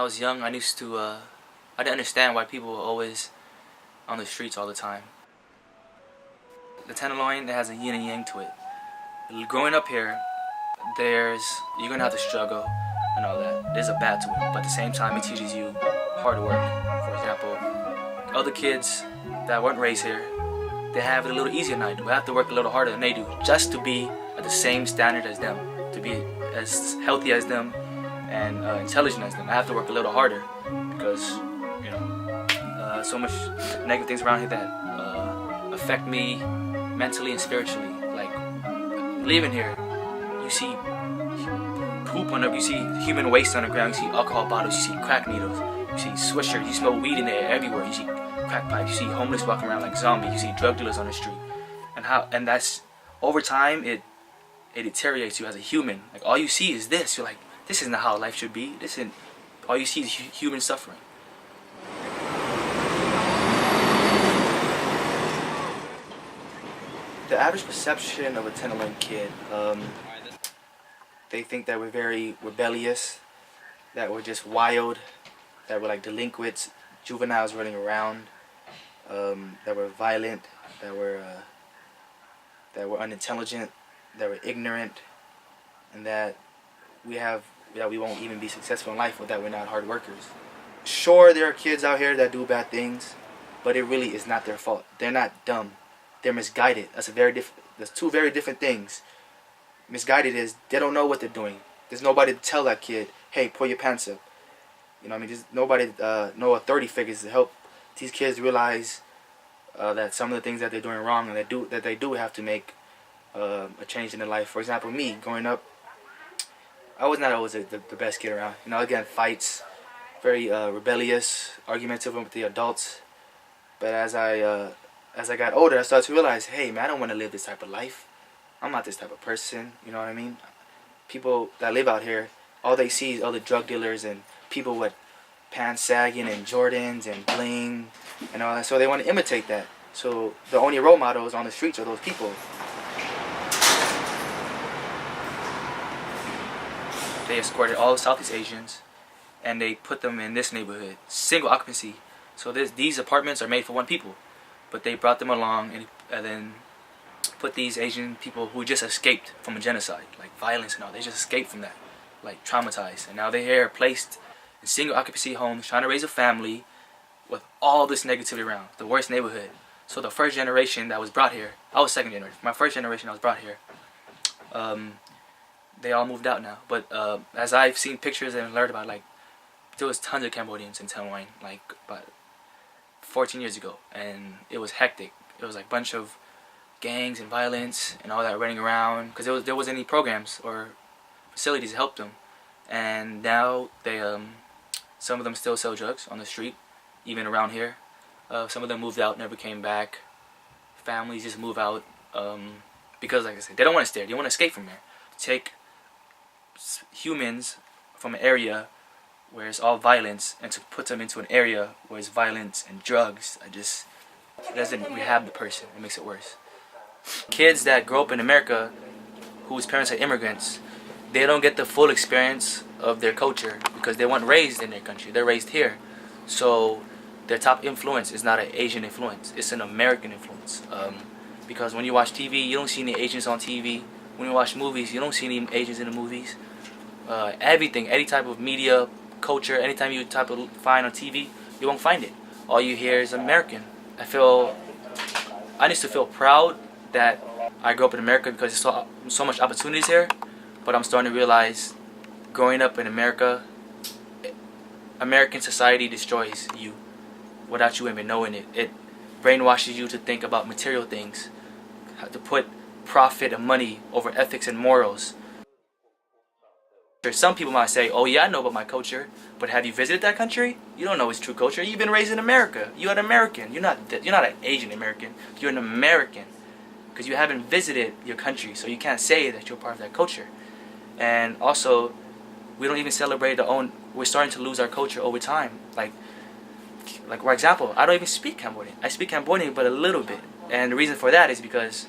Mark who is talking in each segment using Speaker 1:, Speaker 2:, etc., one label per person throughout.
Speaker 1: I was young, I didn't understand why people were always on the streets all the time. The Tenderloin, it has a yin and yang to it. Growing up here, you're gonna have to struggle and all that. There's a bad to it, but at the same time, it teaches you hard work. For example, other kids that weren't raised here, they have it a little easier than I do. I have to work a little harder than they do just to be at the same standard as them, to be as healthy as them and intelligent as them. I have to work a little harder because so much negative things around here that affect me mentally and spiritually. Like living here, you see poop on the, you see human waste on the ground, you see alcohol bottles, you see crack needles, you see swishers, you smell weed in the air everywhere, you see crack pipes, you see homeless walking around like zombies, you see drug dealers on the street, and that's over time it deteriorates you as a human. Like all you see is this. You're like, this isn't how life should be. This isn't. All you see is human suffering. The average perception of a Tenderloin kid, they think that we're very rebellious, that we're just wild, that we're like delinquents, juveniles running around, that we're violent, that we're unintelligent, that we're ignorant, and that we won't even be successful in life, or that we're not hard workers. Sure, there are kids out here that do bad things, but it really is not their fault. They're not dumb. They're misguided. That's two very different things. Misguided is they don't know what they're doing. There's nobody to tell that kid, hey, pull your pants up. You know what I mean? There's nobody, no authority figures to help these kids realize that some of the things that they're doing wrong and that they do have to make a change in their life. For example, me growing up, I was not always the best kid around. You know, again, fights, very rebellious, argumentative with the adults. But as I got older, I started to realize, hey man, I don't want to live this type of life. I'm not this type of person. You know what I mean? People that live out here, all they see is other drug dealers and people with pants sagging and Jordans and bling and all that. So they want to imitate that. So the only role models on the streets are those people. They escorted all Southeast Asians and they put them in this neighborhood, single occupancy. So these apartments are made for one people, but they brought them along and then put these Asian people who just escaped from a genocide, like violence and all. They just escaped from that, like traumatized, and now they're here placed in single occupancy homes, trying to raise a family with all this negativity around, the worst neighborhood. So the first generation that was brought here, I was second generation. My first generation that was brought here, they all moved out now. But as I've seen pictures and learned about, like, there was tons of Cambodians in Tenderloin, like about 14 years ago, and it was hectic. It was like a bunch of gangs and violence and all that running around because there wasn't any programs or facilities to help them. And now they some of them still sell drugs on the street, even around here. Some of them moved out, never came back. Families just move out because, like I said, they don't want to stay. They want to escape from there. Take humans from an area where it's all violence and to put them into an area where it's violence and drugs, it doesn't rehab the person. It makes it worse. Kids that grow up in America whose parents are immigrants, they don't get the full experience of their culture because they weren't raised in their country. They're raised here. So their top influence is not an Asian influence. It's an American influence. Because when you watch TV, you don't see any Asians on TV. When you watch movies, you don't see any Asians in the movies. Everything, any type of media, culture, anytime you find on TV, you won't find it. All you hear is American. I used to feel proud that I grew up in America because there's so much opportunities here, but I'm starting to realize growing up in America, American society destroys you without you even knowing it. It brainwashes you to think about material things, to put profit and money over ethics and morals. Some people might say, oh yeah, I know about my culture, but have you visited that country? You don't know its true culture. You've been raised in America. You're an American. You're not an Asian American. You're an American because you haven't visited your country, so you can't say that you're part of that culture. And also, we don't even celebrate we're starting to lose our culture over time. Like for example, I don't even speak Cambodian. I speak Cambodian, but a little bit. And the reason for that is because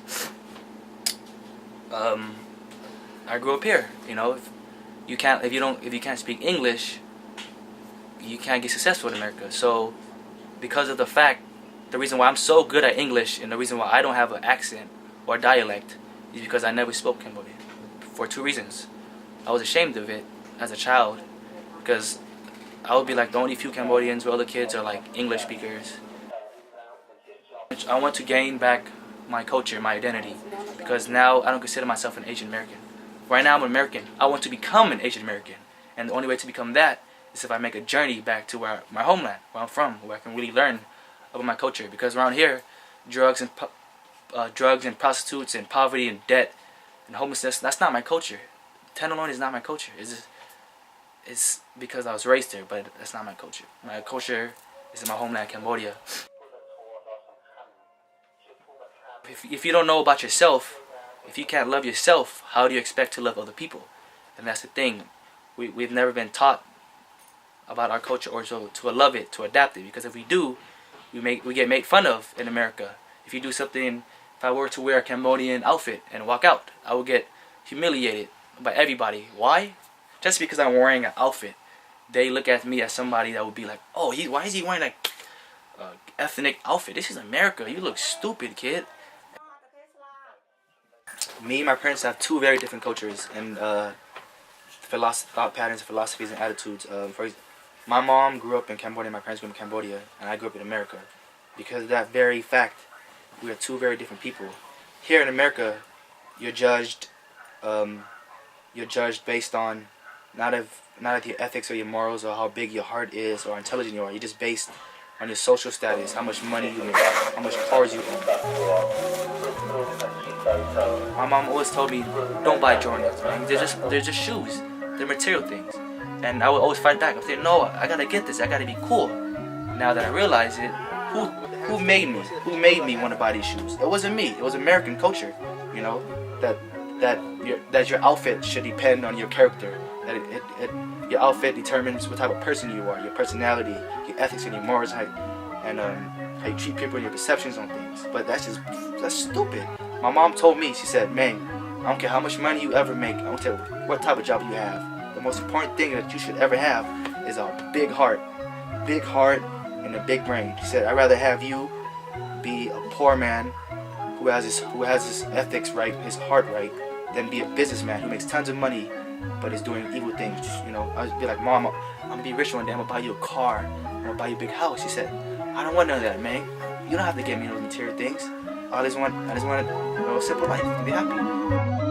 Speaker 1: I grew up here. You know, if you can't speak English, you can't get successful in America. So because of the reason why I'm so good at English and the reason why I don't have an accent or dialect is because I never spoke Cambodian. For two reasons. I was ashamed of it as a child because I would be like the only few Cambodians where other kids are like English speakers. I want to gain back my culture, my identity, because now I don't consider myself an Asian American. Right now I'm an American. I want to become an Asian American, and the only way to become that is if I make a journey back to my homeland, where I'm from, where I can really learn about my culture. Because around here, drugs and prostitutes and poverty and debt and homelessness, that's not my culture. Tenderloin is not my culture. It's because I was raised here, but that's not my culture. My culture is in my homeland, Cambodia. If you don't know about yourself, if you can't love yourself, how do you expect to love other people? And that's the thing. We've never been taught about our culture or to love it, to adapt it. Because if we do, we get made fun of in America. If you do something, if I were to wear a Cambodian outfit and walk out, I would get humiliated by everybody. Why? Just because I'm wearing an outfit. They look at me as somebody that would be like, oh, why is he wearing like ethnic outfit? This is America. You look stupid, kid. Me and my parents have two very different cultures and thought patterns, philosophies, and attitudes. My mom grew up in Cambodia, my parents grew up in Cambodia, and I grew up in America. Because of that very fact, we are two very different people. Here in America, you're judged based on not your ethics or your morals or how big your heart is or how intelligent you are. You're just based on your social status, how much money you make, how much cars you own. My mom always told me, don't buy Jordans, man. They're just shoes. They're material things. And I would always fight back. I would say, no, I gotta get this. I gotta be cool. Now that I realize it, who made me? Who made me want to buy these shoes? It wasn't me. It was American culture. You know, that your outfit should depend on your character. That your outfit determines what type of person you are, your personality, your ethics, and your morals, and how you treat people and your perceptions on things. But that's stupid. My mom told me, she said, Meng, I don't care how much money you ever make, I don't care what type of job you have. The most important thing that you should ever have is a big heart and a big brain. She said, I'd rather have you be a poor man who has his ethics right, his heart right, than be a businessman who makes tons of money but is doing evil things. You know, I'd be like, Mom, I'm gonna be rich one day. I'm gonna buy you a car. I'm gonna buy you a big house. She said, I don't want none of that, man. You don't have to get me those material things. I just want a simple life to be happy.